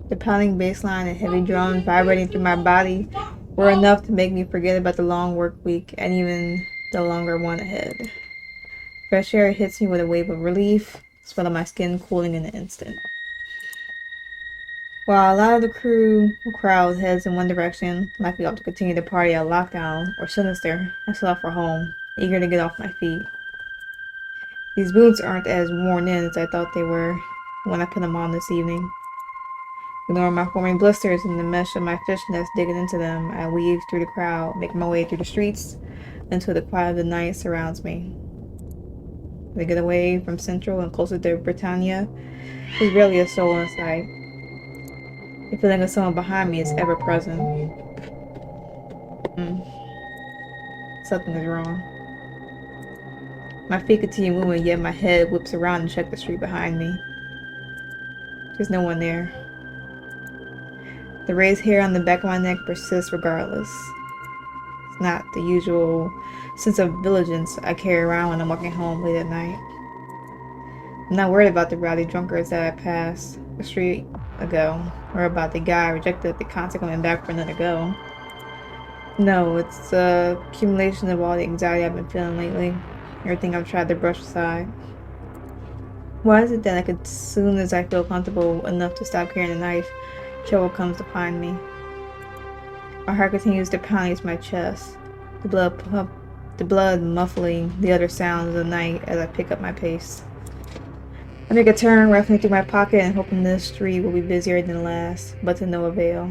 The pounding bass line and heavy drums vibrating through my body were enough to make me forget about the long work week and even the longer one ahead. Fresh air hits me with a wave of relief, sweat on my skin cooling in an instant. While a lot of the crowd heads in one direction, likely off to continue the party at lockdown or sinister, I set off for home, eager to get off my feet. These boots aren't as worn in as I thought they were when I put them on this evening. Ignoring my forming blisters and the mesh of my fishnets digging into them, I weave through the crowd, make my way through the streets until the quiet of the night surrounds me. As I get away from Central and closer to Britannia, there's barely a soul in sight. The feeling of someone behind me is ever present. Something is wrong. My feet continue moving, yet my head whips around and checks the street behind me. There's no one there. The raised hair on the back of my neck persists regardless. It's not the usual sense of vigilance I carry around when I'm walking home late at night. I'm not worried about the rowdy drunkards that I passed the street ago, or about the guy I rejected at the concert coming back for another go. No, it's the accumulation of all the anxiety I've been feeling lately. Everything I've tried to brush aside. Why is it that as soon as I feel comfortable enough to stop carrying a knife, trouble comes to find me? My heart continues to pound against my chest, the blood muffling the other sounds of the night as I pick up my pace. I make a turn, rifling through my pocket and hoping this street will be busier than the last, but to no avail.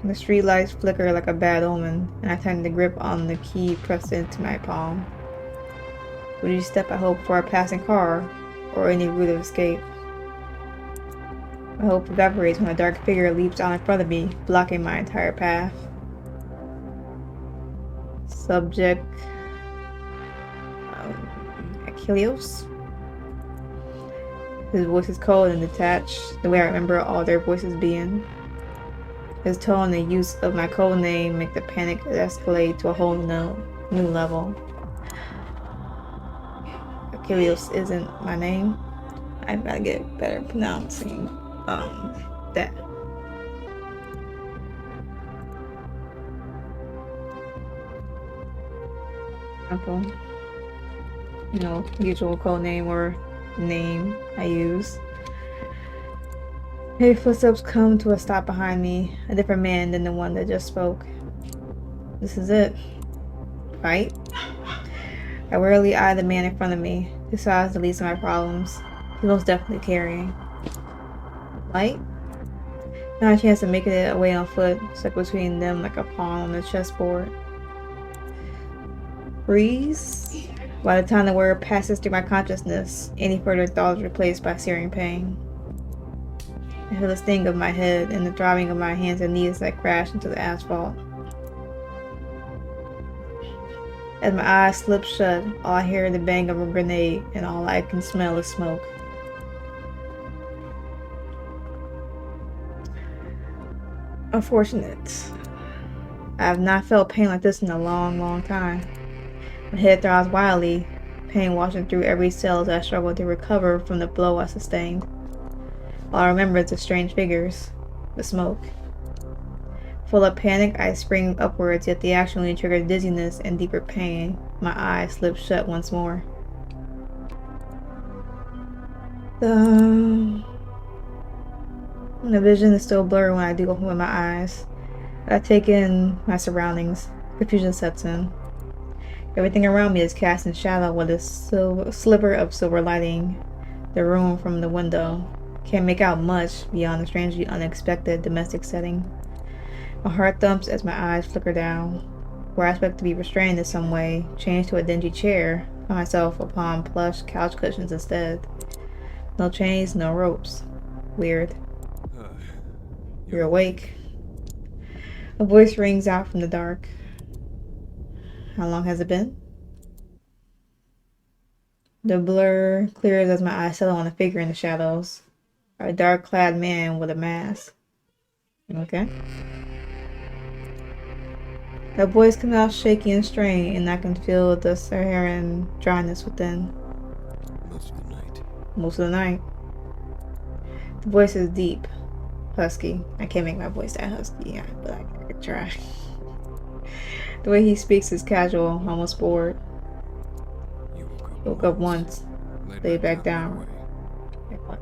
The street lights flicker like a bad omen, and I tighten the grip on the key pressed into my palm. Would you step, I hope, for a passing car, or any route of escape? My hope evaporates when a dark figure leaps out in front of me, blocking my entire path. Subject... Achilleos? His voice is cold and detached, the way I remember all their voices being. His tone and the use of my code name make the panic escalate to a whole new level. Achilleos isn't my name. I've got to get better pronouncing that. Example, usual code name or name I use. Heavy footsteps come to a stop behind me, a different man than the one that just spoke. This is it. Fight? I warily eye the man in front of me, who solves the least of my problems. He's most definitely carrying. Fight? Not a chance of making it away on foot, stuck between them like a pawn on the chessboard. Freeze? By the time the word passes through my consciousness, any further thought is replaced by searing pain. I feel the sting of my head and the throbbing of my hands and knees that crash into the asphalt. As my eyes slip shut, all I hear is the bang of a grenade, and all I can smell is smoke. Unfortunate. I have not felt pain like this in a long, long time. My head throbs wildly, pain washing through every cell as I struggle to recover from the blow I sustained. All I remember is the strange figures, the smoke. Full of panic, I spring upwards, yet the action only triggered dizziness and deeper pain. My eyes slip shut once more. The vision is still blurry when I do open my eyes. I take in my surroundings. Confusion sets in. Everything around me is cast in shadow with a sliver of silver lighting the room from the window. Can't make out much beyond the strangely unexpected domestic setting. My heart thumps as my eyes flicker down. Where I expect to be restrained in some way, change to a dingy chair, find myself upon plush couch cushions instead. No chains, no ropes. Weird. You're awake. A voice rings out from the dark. How long has it been? The blur clears as my eyes settle on a figure in the shadows. A dark-clad man with a mask. Okay. Her voice comes out shaky and strained, and I can feel the Saharan dryness within. Most of the night. Most of the night. The voice is deep, husky. I can't make my voice that husky, yeah, but I could try. The way he speaks is casual, almost bored. You Woke up once, lay back down. Like what?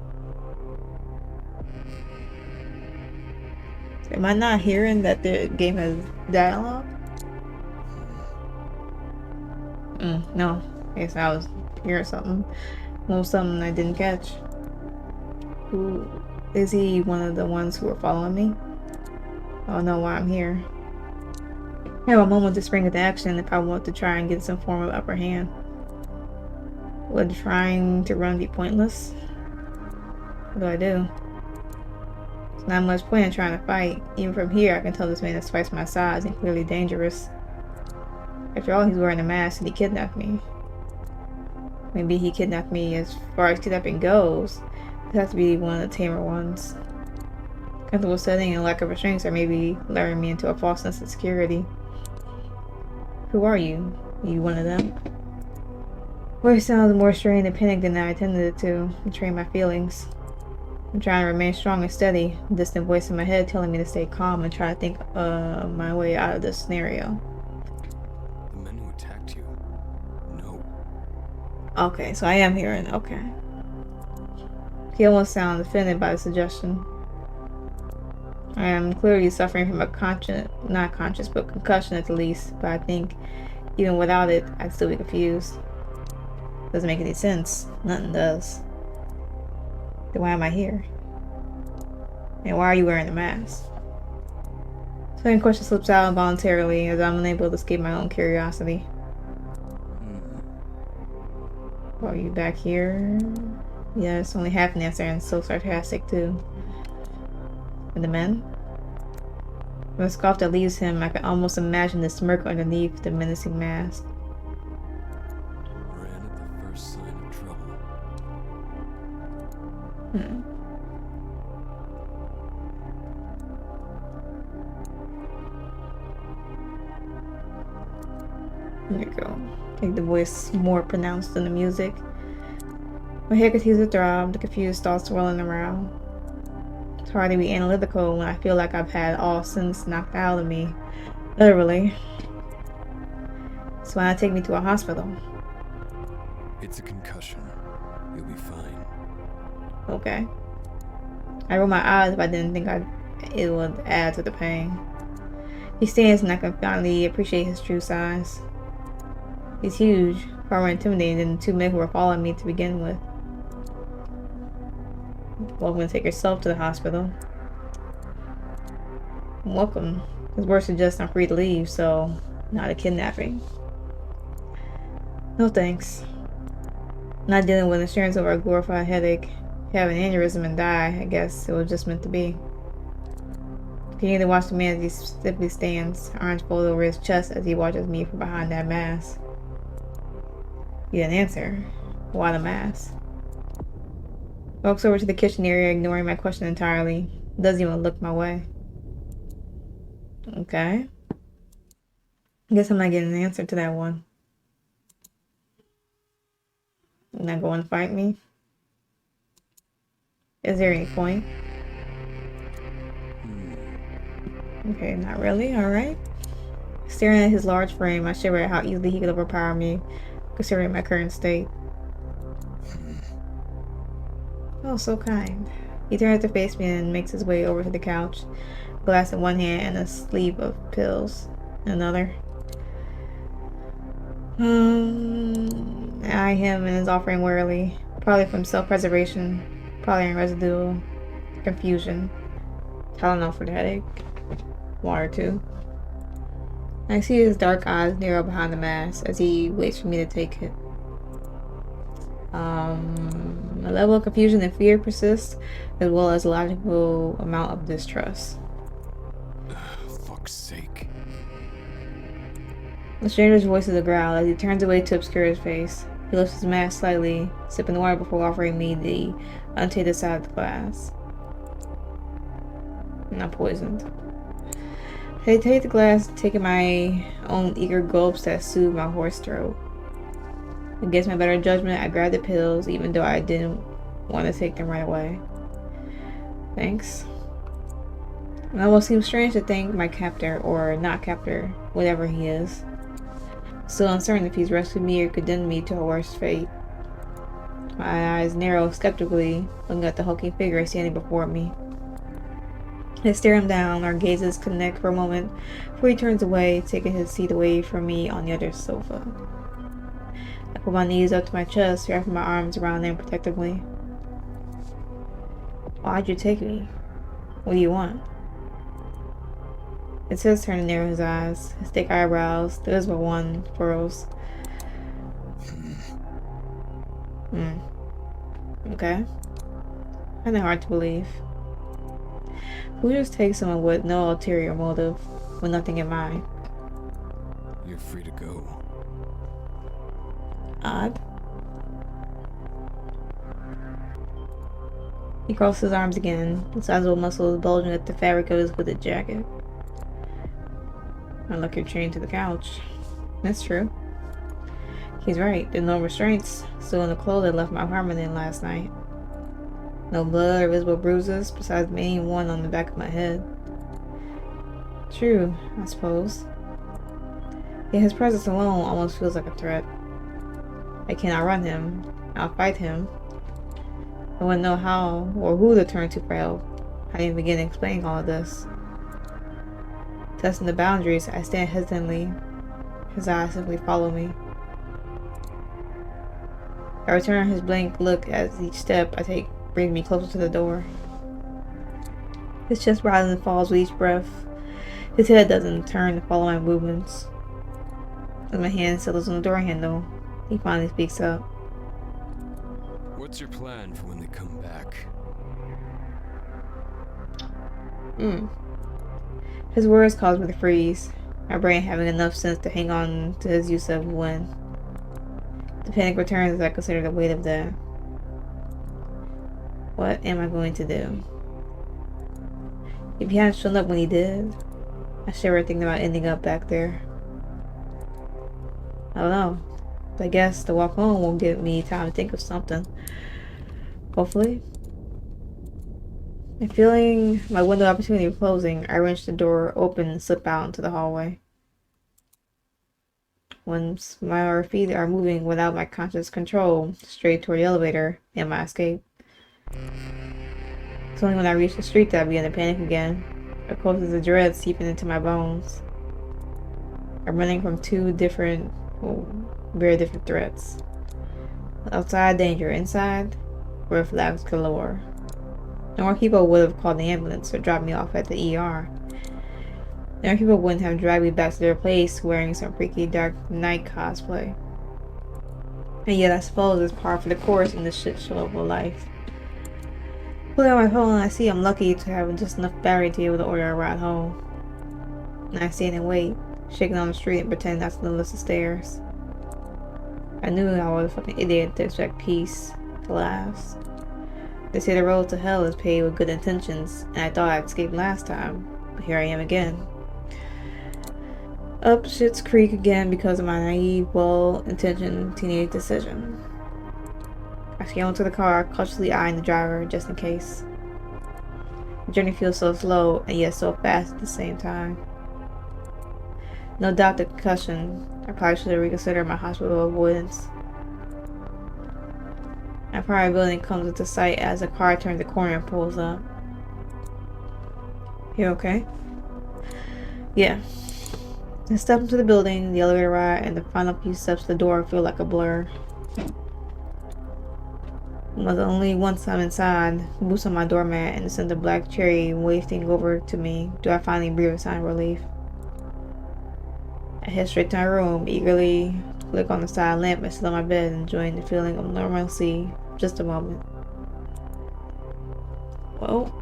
Am I not hearing that the game has dialogue? No. I guess I was hearing something. Well, something I didn't catch. Who is he? One of the ones who are following me? I don't know why I'm here. I have a moment to spring into action if I want to try and get some form of upper hand. Would trying to run be pointless? What do I do? There's not much point in trying to fight. Even from here, I can tell this man is twice my size and clearly dangerous. After all, he's wearing a mask and he kidnapped me. Maybe he kidnapped me as far as kidnapping goes. It has to be one of the tamer ones. Comfortable setting and lack of restraints are maybe luring me into a false sense of security. Who are you? Are you one of them? Voice sounds more strained and panicked than I intended it to, betraying my feelings. I'm trying to remain strong and steady, a distant voice in my head telling me to stay calm and try to think my way out of this scenario. The men who attacked you. No. Okay, so I am hearing. Okay. He almost sounds offended by the suggestion. I am clearly suffering from a not conscious, but concussion at the least. But I think even without it, I'd still be confused. Doesn't make any sense. Nothing does. Then why am I here? And why are you wearing the mask? Second question slips out involuntarily as I'm unable to escape my own curiosity. Are you back here? Yes, only half an answer and so sarcastic too. And the men? With a scoff that leaves him, I can almost imagine the smirk underneath the menacing mask. Ran at the first sign of trouble. There you go. Make the voice more pronounced than the music. My head continues to throb, the confused thoughts swirling around. It's hard to be analytical when I feel like I've had all sense knocked out of me. Literally. So why not take me to a hospital? It's a concussion. You'll be fine. Okay. I roll my eyes if I didn't think it would add to the pain. He stands and I can finally appreciate his true size. He's huge, far more intimidating than the two men who were following me to begin with. Welcome to take yourself to the hospital. Welcome. His words suggest I'm free to leave, so not a kidnapping. No thanks. Not dealing with insurance over a glorified headache. Have an aneurysm and die, I guess it was just meant to be. Continue to watch the man as he simply stands, arms folded over his chest as he watches me from behind that mask. He didn't answer. Why the mask? Walks over to the kitchen area, ignoring my question entirely. Doesn't even look my way. Okay. Guess I'm not getting an answer to that one. You're not going to fight me? Is there any point? Okay, not really. Alright. Staring at his large frame, I shiver at how easily he could overpower me, considering my current state. Oh, so kind. He turns to face me and makes his way over to the couch, a glass in one hand and a sleeve of pills in another. I eye him and his offering warily, probably from self-preservation, probably in residual confusion. Tylenol for the headache. Water too. I see his dark eyes narrow behind the mask as he waits for me to take it. A level of confusion and fear persists, as well as a logical amount of distrust. Fuck's sake. The stranger's voice is a growl as he turns away to obscure his face. He lifts his mask slightly, sipping the water before offering me the untainted side of the glass. I'm not poisoned. I take the glass, taking my own eager gulps that soothe my hoarse throat. Against my better judgment, I grabbed the pills, even though I didn't want to take them right away. Thanks. It almost seems strange to think my captor, or not captor, whatever he is, still uncertain if he's rescued me or condemned me to a worse fate. My eyes narrow skeptically, looking at the hulking figure standing before me. I stare him down, our gazes connect for a moment before he turns away, taking his seat away from me on the other sofa. I put my knees up to my chest, wrapping my arms around him protectively. Why'd you take me? What do you want? It's his turn to narrow his eyes, his thick eyebrows, the visible one furrows. Okay. Kinda hard to believe. Who just takes someone with no ulterior motive, with nothing in mind? You're free to go. Odd. He crossed his arms again, his sizable muscles bulging at the fabric of his hooded jacket. I look, you're chained to the couch. That's true. He's right, there's no restraints still in the clothes I left my apartment in last night. No blood or visible bruises, besides the main one on the back of my head. True, I suppose. Yet his presence alone almost feels like a threat. I can't outrun him. I'll fight him. I wouldn't know how or who to turn to for help. I didn't begin explaining all of this. Testing the boundaries, I stand hesitantly. His eyes simply follow me. I return his blank look as each step I take brings me closer to the door. His chest rises and falls with each breath. His head doesn't turn to follow my movements. As my hand settles on the door handle, he finally speaks up. What's your plan for when they come back? His words cause me to freeze, my brain having enough sense to hang on to his use of when. The panic returns as I consider the weight of that. What am I going to do? If he hadn't shown up when he did, I shiver thinking about ending up back there. I don't know. But I guess the walk home will give me time to think of something. Hopefully. And feeling my window opportunity closing, I wrench the door open and slip out into the hallway. Once my feet are moving without my conscious control, straight toward the elevator and my escape. It's only when I reach the street that I begin to panic again. It causes the dread seeping into my bones. I'm running from two different, very different threats. Outside danger, inside red flags galore. Normal people would have called the ambulance or dropped me off at the ER. Normal people wouldn't have dragged me back to their place wearing some freaky Dark Knight cosplay. And yet I suppose it's par for the course in this shit show of a life. Pulling out my phone, I see I'm lucky to have just enough battery to be able to order a ride home. And I stand and wait, shaking on the street and pretending not to notice the stairs. I knew I was a fucking idiot to expect peace to last. They say the road to hell is paved with good intentions, and I thought I'd escaped last time, but here I am again. Up shit's creek again because of my naive, well-intentioned teenage decision. I scale into the car, cautiously eyeing the driver just in case. The journey feels so slow and yet so fast at the same time. No doubt the concussion. I probably should have reconsidered my hospital avoidance. My private building comes into sight as the car turns the corner and pulls up. You okay? Yeah. I step into the building, the elevator ride, and the final few steps to the door feel like a blur. But only once I'm inside, boots on my doormat, and the scent of black cherry wafting over to me, do I finally breathe a sign of relief. I head straight to my room, eagerly click on the side lamp and sit on my bed, enjoying the feeling of normalcy for just a moment. Well,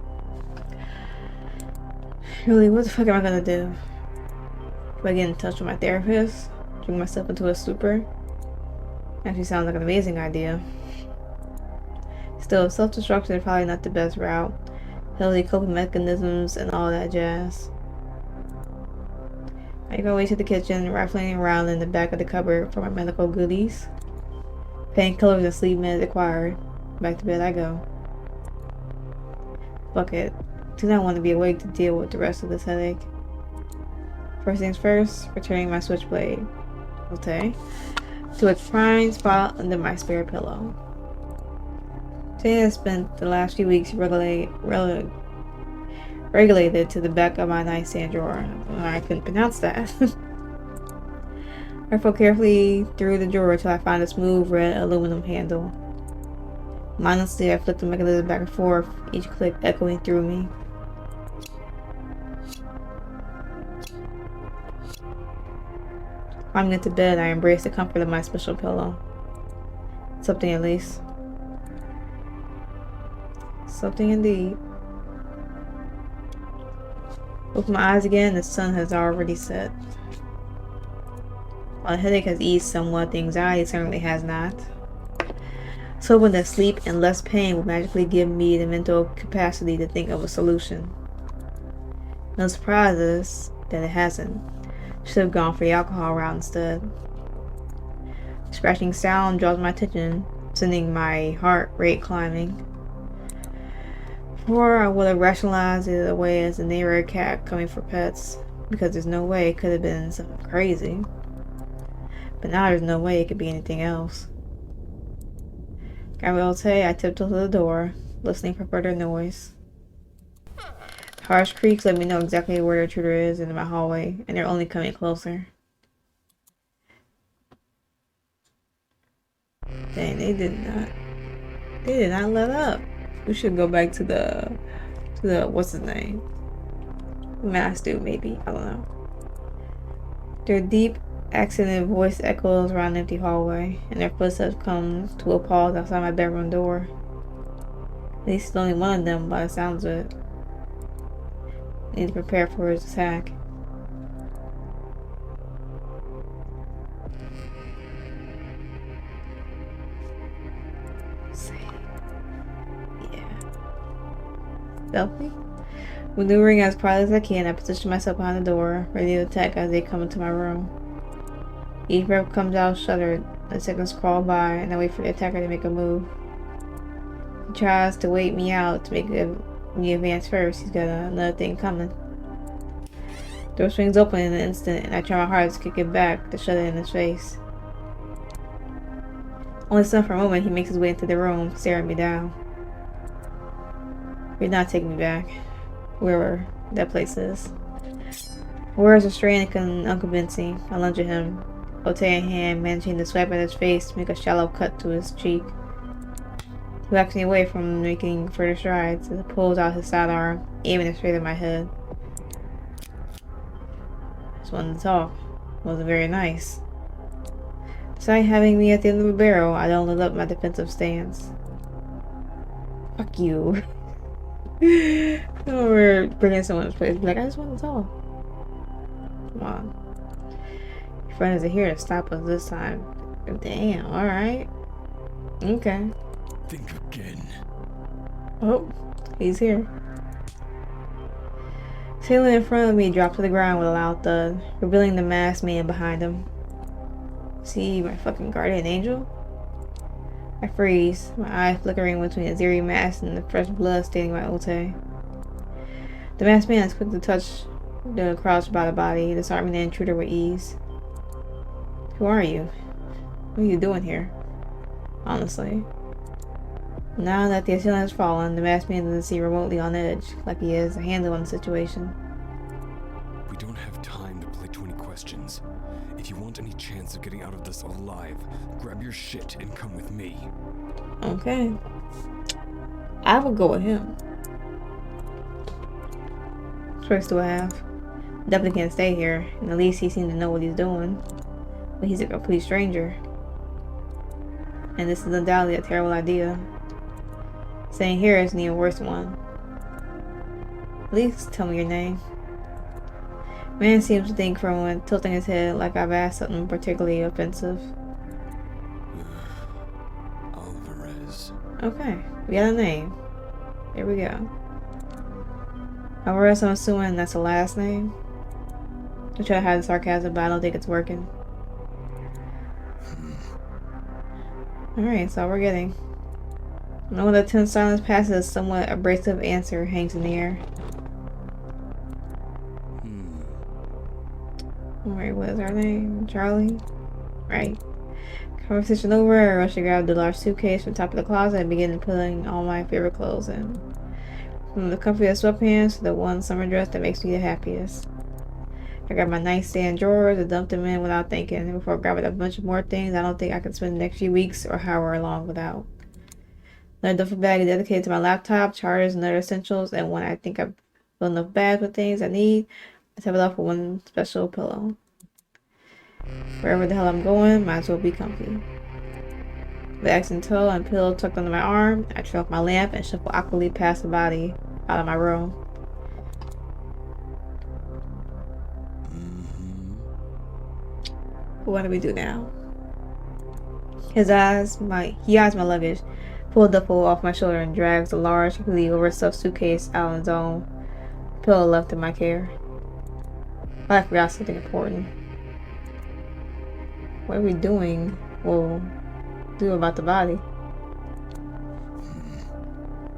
really, what the fuck am I gonna do? Do I get in touch with my therapist? Drink myself into a stupor? Actually sounds like an amazing idea. Still, self-destruction is probably not the best route. Healthy coping mechanisms and all that jazz. I go away to the kitchen, rifling around in the back of the cupboard for my medical goodies. Painkillers and sleep meds acquired. Back to bed I go. Fuck it. do not want to be awake to deal with the rest of this headache. First things first, returning my switchblade. Okay. To its prime spot under my spare pillow. Today I spent the last few weeks regulated to the back of my nightstand drawer. I couldn't pronounce that. I felt carefully through the drawer till I found a smooth red aluminum handle. Mindlessly, I flicked the mechanism back and forth, each click echoing through me. Climbing into bed, I embraced the comfort of my special pillow. Something at least. Something indeed. Open my eyes again, the sun has already set. While the headache has eased somewhat, the anxiety certainly has not. So hoping that sleep and less pain will magically give me the mental capacity to think of a solution. No surprises that it hasn't. Should have gone for the alcohol route instead. Scratching sound draws my attention, sending my heart rate climbing. Before I would have rationalized it away as a neighborhood cat coming for pets, because there's no way it could have been something crazy. But now there's no way it could be anything else. Grabbing Otome, I tiptoed to the door, listening for further noise. Harsh creaks let me know exactly where the intruder is in my hallway, and they're only coming closer. Dang, they did not let up. We should go back to the what's his name? Mass dude, maybe. I don't know. Their deep, accented voice echoes around an empty hallway, and their footsteps come to a pause outside my bedroom door. At least it's only one of them by the sounds of it. I need to prepare for his attack. Stealthy. Maneuvering as quietly as I can, I position myself behind the door, ready to attack as they come into my room. Each breath comes out shuddered. The seconds crawl by, and I wait for the attacker to make a move. He tries to wait me out to make me advance first. He's got another thing coming. The door swings open in an instant, and I try my hardest to kick it back to shut it in his face. Only stunned for a moment, he makes his way into the room, staring me down. You're not taking me back. Wherever that place is. Words are strange and unconvincing. I lunge at him, Otome in hand, managing to swipe at his face to make a shallow cut to his cheek. He backs me away from making further strides as he pulls out his sidearm, aiming it straight at my head. Just wanted to talk. Wasn't very nice. Despite having me at the end of the barrel, I don't let up my defensive stance. Fuck you. We're bringing someone's place. Like, I just want to talk. Come on. Your friend isn't here to stop us this time. Damn, alright. Okay. Think again. Oh, he's here. Ceiling in front of me dropped to the ground with a loud thud, revealing the masked man behind him. See, my fucking guardian angel? I freeze, my eye flickering between his eerie mask and the fresh blood staining my Otome. The masked man is quick to touch the crouched by the body, disarming the intruder with ease. Who are you? What are you doing here? Honestly. Now that the assailant has fallen, the masked man doesn't seem remotely on edge, like he is a handle on the situation. We don't have time to play 20 questions. If you want any chance of getting out of this alive, grab your shit and come with me. Okay. I will go with him. What choice do I have? Definitely can't stay here, and at least he seems to know what he's doing. But he's a complete stranger. And this is undoubtedly a terrible idea. Staying here is an even worse one. At least tell me your name. Man seems to think for a moment, tilting his head like I've asked something particularly offensive. Alvarez. Okay, we got a name. Here we go. Alvarez, I'm assuming that's the last name. I try to hide the sarcasm, but I don't think it's working. Alright, so we're getting. Knowing that tense silence passes, a somewhat abrasive answer hangs in the air. Wait, what is her name? Charlie? Right. Conversation over, I rushed to grab the large suitcase from the top of the closet and began putting all my favorite clothes in. From the comfiest sweatpants to the one summer dress that makes me the happiest. I grabbed my nightstand drawers and dumped them in without thinking. Before grabbing a bunch of more things I don't think I could spend the next few weeks or however long without. Another duffel bag dedicated to my laptop, chargers, and other essentials, and when I think I've filled enough bags with things I need, I top it off with one special pillow. Wherever the hell I'm going, might as well be comfy. With axe in tow and pillow tucked under my arm, I turn off my lamp and shuffle awkwardly past the body out of my room. What do we do now? He eyes my luggage, pulls the duffel off my shoulder and drags a large, completely overstuffed suitcase out on his own. Pillow left in my care. I forgot something important. What are we doing? We'll do about the body.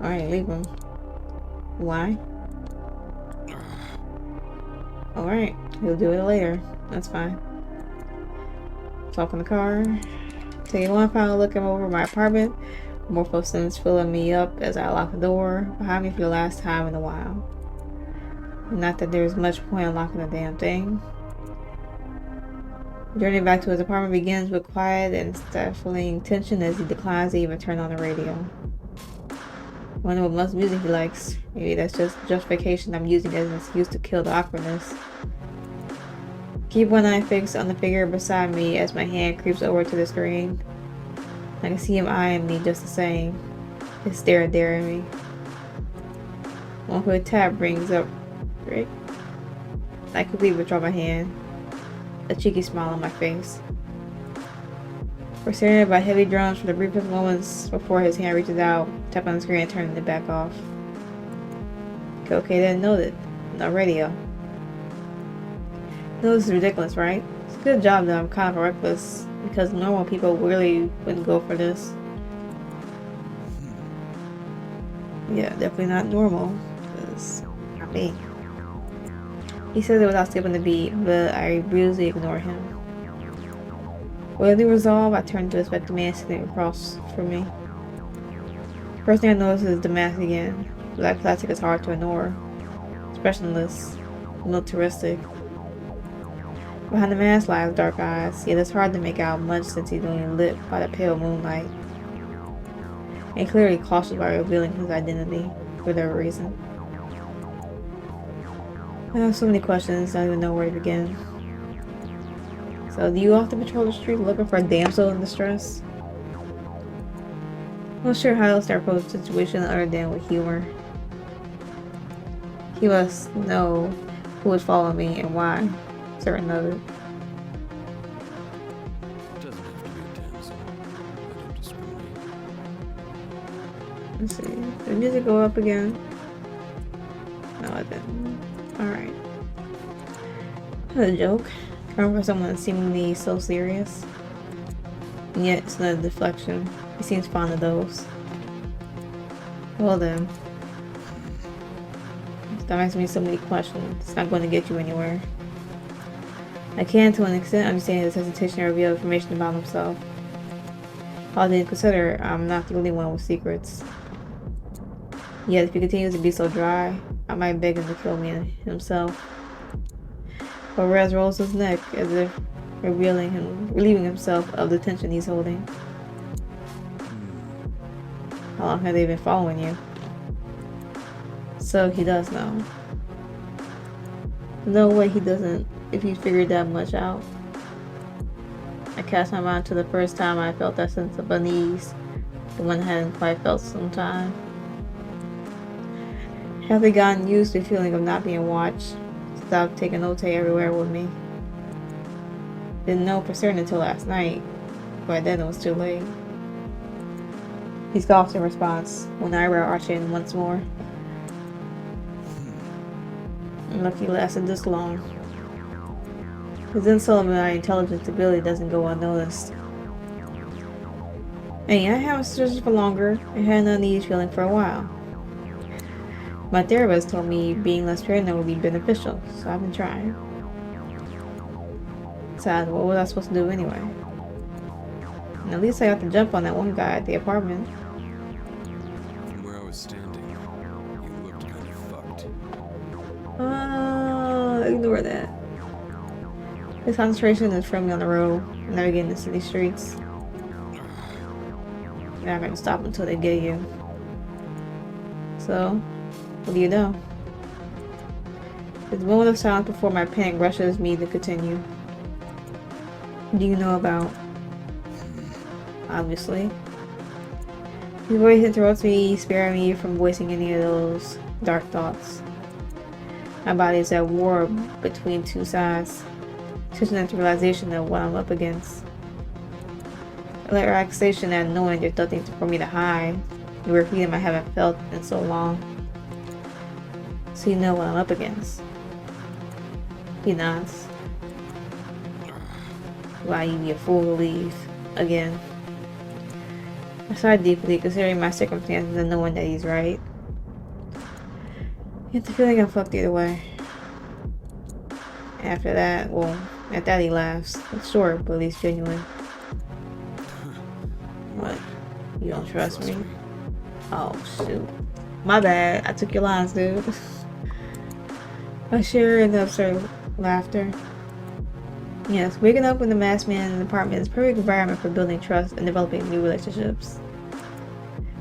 Alright, leave him. Why? Alright, he'll do it later. That's fine. Talk in the car. Taking one final look over my apartment. More footsteps filling me up as I lock the door behind me for the last time in a while. Not that there's much point in locking the damn thing. The journey back to his apartment begins with quiet and stifling tension as he declines to even turn on the radio. I wonder what much music he likes. Maybe that's just justification I'm using as an excuse to kill the awkwardness. Keep one eye fixed on the figure beside me as my hand creeps over to the screen. I can see him eyeing me just the same. His stare daring me. One quick tap brings up Rick. I quickly withdraw my hand. A cheeky smile on my face. We're surrounded by heavy drums for the briefest moments before his hand reaches out, tap on the screen and turning it back off. Okay, then noted. No radio. No, this is ridiculous, right? It's a good job that I'm kind of reckless, because normal people really wouldn't go for this. Yeah, definitely not normal, because not me. He says it without skipping the beat, but I brutally ignore him. With a new resolve, I turn to inspect the man sitting across from me. First thing I notice is the mask again. Black plastic is hard to ignore. Expressionless, militaristic. Behind the mask lies dark eyes, yet it's hard to make out much since he's only lit by the pale moonlight. And clearly cautious by revealing his identity, for whatever reason. I have so many questions, I don't even know where to begin. So, do you often patrol the street looking for a damsel in distress? I'm not sure how else to approach the situation other than with humor. He must know who would follow me and why. Certain of it. Doesn't have to be a damsel. I don't discriminate. Let's see. Did the music go up again? No, it didn't. Alright. That's a joke. Coming from someone seemingly so serious. And yet it's not a deflection. He seems fond of those. Well then. Stop asking me so many questions. It's not going to get you anywhere. I can, to an extent, understand his hesitation to reveal information about himself. All things considered, I'm not the only one with secrets. Yet, if he continues to be so dry, I might beg him to kill me himself. But Rez rolls his neck as if relieving himself of the tension he's holding. How long have they been following you? So he does know. No way he doesn't, if he figured that much out. I cast my mind to the first time I felt that sense of unease, the one I hadn't quite felt some time. Have they gotten used to the feeling of not being watched? Stopped taking Otome everywhere with me. Didn't know for certain until last night. By then it was too late. He scoffs in response, one eyebrow arching once more. I'm lucky it lasted this long. His insult of my intelligence ability doesn't go unnoticed. Hey, I haven't searched for longer and had an unease feeling for a while. My therapist told me being less paranoid would be beneficial, so I've been trying. Besides, what was I supposed to do anyway? And at least I got to jump on that one guy at the apartment. From where I was standing, you looked kind of fucked. Ignore that. His concentration is firmly on the road, navigating the city streets. You're not going to stop until they get you. So, what do you know? There's a moment of silence before my panic rushes me to continue. What do you know about? Obviously. His voice interrupts me, sparing me from voicing any of those dark thoughts. My body is at war between two sides, switching into realization of what I'm up against. A relaxation at knowing there's nothing for me to hide. You were a freedom I haven't felt in so long. So you know what I'm up against. He nods. Why you'd be a fool to leave again. I sigh deeply, considering my circumstances and knowing that he's right. I get the feeling I'm fucked either way. After that, well, at that he laughs. It's short, but at least genuine. What? You don't trust me? Oh, shoot. My bad. I took your lines, dude. I share in the absurd laughter. Yes, waking up with the masked man in the apartment is a perfect environment for building trust and developing new relationships.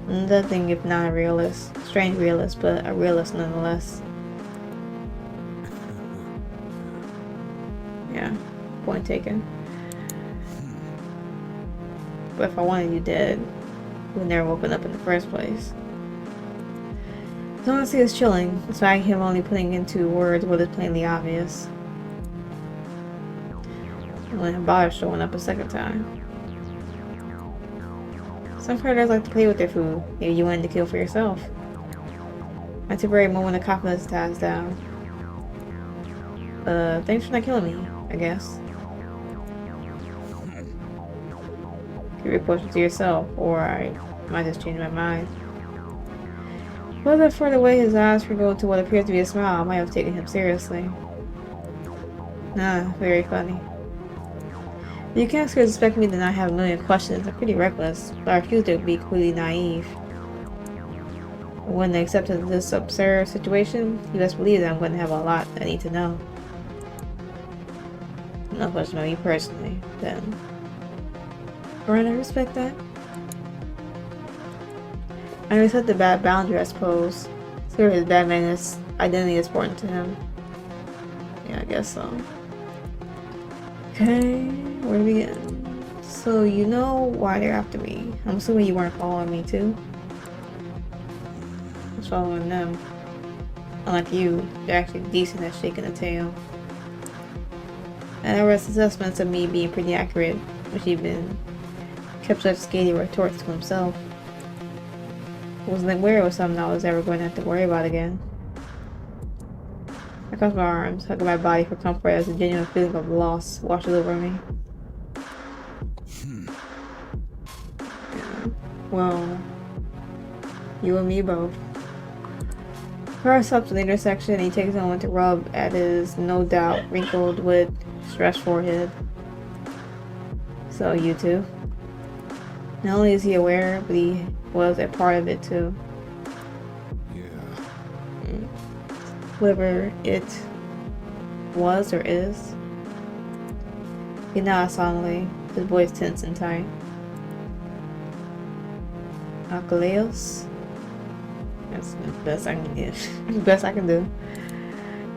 Nothing if not a realist. Strange realist, but a realist nonetheless. Yeah, point taken. But if I wanted you dead, you would never woken up in the first place. His honesty is chilling, despite him only putting into words what is plainly obvious. I wouldn't bother showing up a second time. Some predators like to play with their food. Maybe you wanted to kill for yourself. My temporary moment of confidence dies down. Thanks for not killing me, I guess. You report it to yourself, or I might just change my mind. Wasn't for the way his eyes were going to what appeared to be a smile, I might have taken him seriously. Nah, very funny. You can't expect me to not have a million questions. I'm pretty reckless, but I refuse to be completely naive. When I accepted this absurd situation, you best believe that I'm going to have a lot I need to know. No question about me personally, then. Alright, I respect that. I reset the bad boundary, I suppose. So his badman's identity is important to him. Yeah, I guess so. Okay, where do we get? So you know why they're after me. I'm assuming you weren't following me too. I was following them. Unlike you, they're actually decent at shaking the tail. And there was assessments of me being pretty accurate, which even kept such scathing retorts to himself. Wasn't aware it was something I was ever going to have to worry about again. I crossed my arms, hugging my body for comfort as a genuine feeling of loss washes over me. Yeah. Well, you and me both. Car stops at the intersection and he takes a moment to rub at his no doubt wrinkled with stressed forehead. So you too? Not only is he aware, but he was a part of it too. Yeah. Whatever it was or is. He nods solemnly, his voice tense and tight. Alkaleos? That's the best I can give. The best I can do.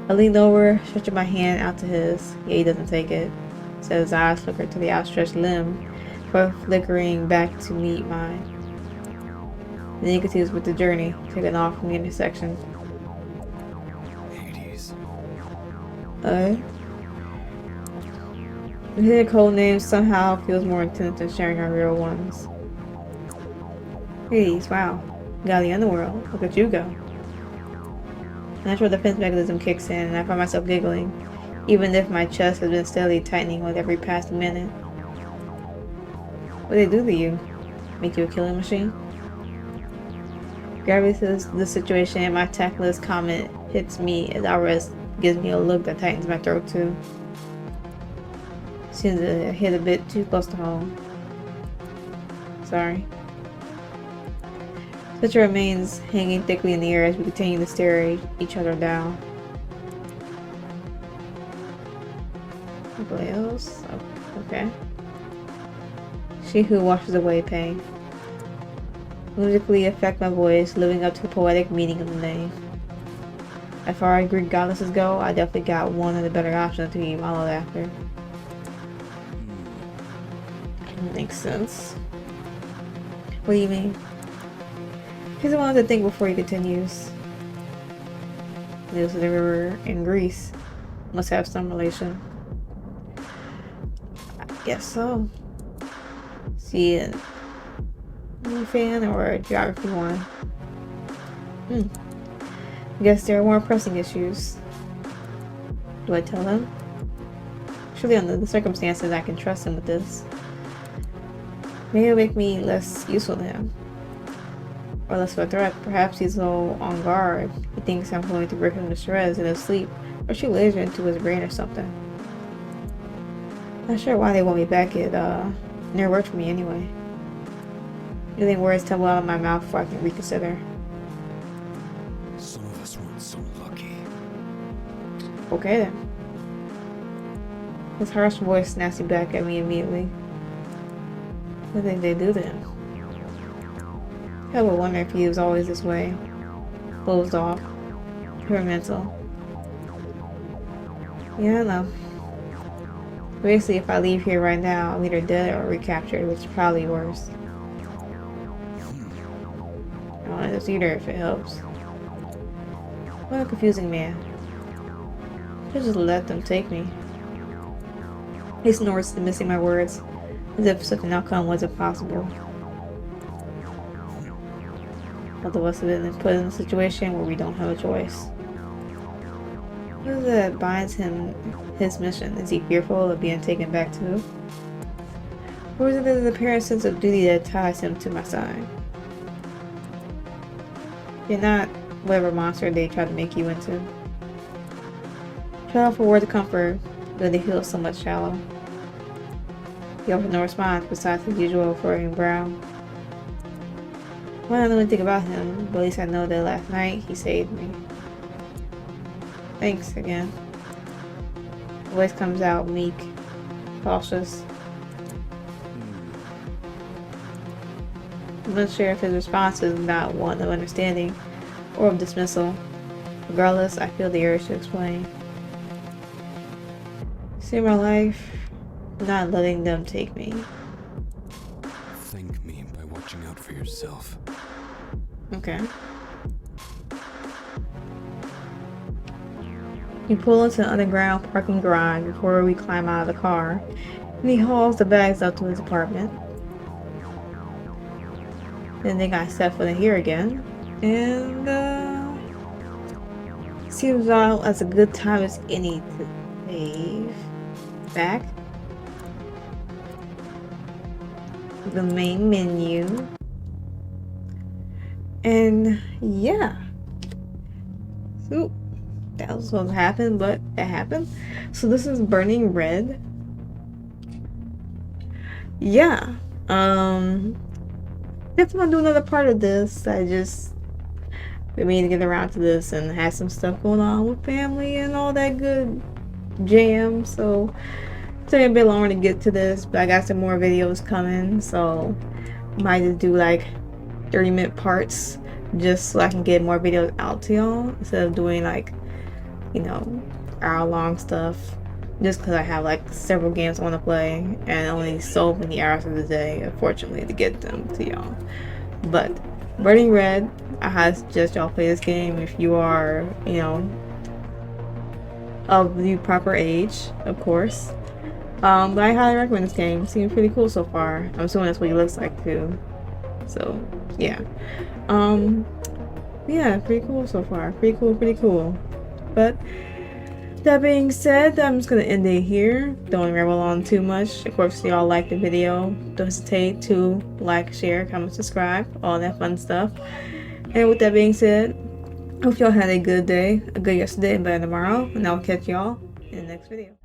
I leaned over, stretching my hand out to his. Yeah, he doesn't take it. So his eyes flicker to the outstretched limb, before flickering back to meet mine. Then he continues with the journey, taking off from the intersection. Hades. Hitting code names somehow feels more intense than sharing our real ones. Hades, wow. Got the underworld. Look at you go. Natural defense mechanism kicks in and I find myself giggling, even if my chest has been steadily tightening with every passing minute. What do they do to you? Make you a killing machine? Gravity to the situation and my tactless comment hits me as Alvarez gives me a look that tightens my throat too. seems to hit a bit too close to home. Sorry. Such remains hanging thickly in the air as we continue to stare each other down. Whales? Oh, okay. She who washes away pain. Musically affect my voice, living up to the poetic meaning of the name. As far as Greek goddesses go, I definitely got one of the better options to be modeled after. Makes sense. What do you mean? Here's one to think before he continues. News of the river in Greece must have some relation. I guess so. See an anime fan or a geography one? I guess there are more pressing issues. Do I tell him? Surely under the circumstances I can trust him with this. Maybe it'll make me less useful to him. Or less of a threat. Perhaps he's a little on guard. He thinks I'm going to rip him to shreds in his sleep, or shoot laser into his brain or something. Not sure why they want me back. It never worked for me anyway. You think words tumble out of my mouth before I can reconsider. Some of us weren't so lucky. Okay then. His harsh voice snaps back at me immediately. What did they do to him? I would wonder if he was always this way. Closed off. Temperamental. Yeah, I know. Basically, if I leave here right now, I'm either dead or recaptured, which is probably worse. I don't know, it's either if it helps. What a confusing man. I should just let them take me. He snorts, missing my words, as if such an outcome wasn't possible. Both of us have been put in a situation where we don't have a choice. What is it that binds him his mission? Is he fearful of being taken back too? Or is it the apparent sense of duty that ties him to my side? You're not whatever monster they try to make you into. Try out for word of comfort, but they feel so much shallow. He offers no response besides his usual furrowing brow. Well, I don't know anything about him, but at least I know that last night he saved me. Thanks again. The voice comes out meek, cautious. I'm not sure if his response is not one of understanding or of dismissal. Regardless, I feel the urge to explain. See my life, not letting them take me. Thank me by watching out for yourself. Okay. We pull into an underground parking garage before we climb out of the car, and he hauls the bags up to his apartment. Then they got set foot in here again, and seems out as a good time as any to save back. The main menu. And yeah. So that was supposed to happen, but it happened. So this is Burning Red. Yeah. Definitely gonna do another part of this. I just been meaning to get around to this and had some stuff going on with family and all that good jam. So it's taking a bit longer to get to this, but I got some more videos coming, so might just do like 30-minute parts just so I can get more videos out to y'all instead of doing like, you know, hour-long stuff, just because I have like several games I want to play and only so many hours of the day, unfortunately, to get them to y'all. But Burning Red, I highly suggest y'all play this game if you are, you know, of the proper age, of course. But I highly recommend this game. It seems pretty cool so far. I'm assuming that's what he looks like too. So yeah. Yeah, pretty cool so far. Pretty cool. But that being said, I'm just gonna end it here. Don't ramble on too much. Of course, if y'all like the video, don't hesitate to like, share, comment, subscribe, all that fun stuff. And with that being said, hope y'all had a good day, a good yesterday, and better tomorrow. And I'll catch y'all in the next video.